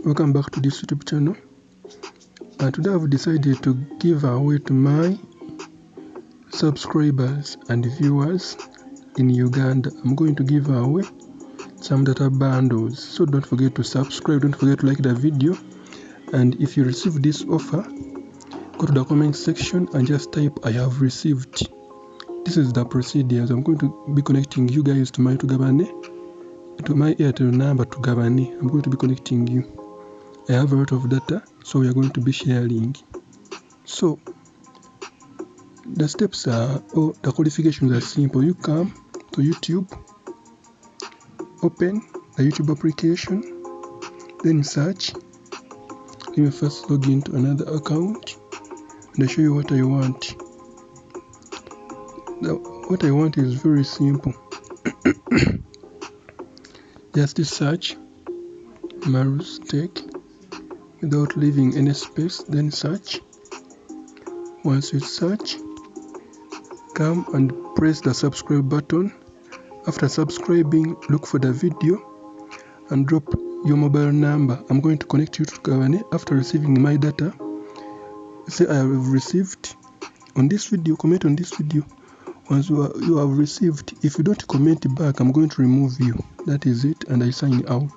Welcome back to this YouTube channel. Today I've decided to give away to my subscribers and viewers in Uganda. I'm going to give away some data bundles, so don't forget to subscribe, don't forget to like the video, and if you receive this offer, go to the comment section and just type I have received. This is the procedures. I'm going to be connecting you guys to my Tugabane, to my Airtel number Tugabane. I'm going to be connecting you. I have a lot of data, so we are going to be sharing. So the steps are, the qualifications are simple. You come to YouTube, open the YouTube application, then search. Let me first log into another account and I'll show you what I want. Now, what I want is very simple. Just search MilesTech without leaving any space, then search. Once you search, come and press the subscribe button. After subscribing, look for the video and drop your mobile number. I'm going to connect you to Tugabane. After receiving my data, say I have received. On this video, comment on this video. Once you have received, if you don't comment back, I'm going to remove you. That is it, and I sign out.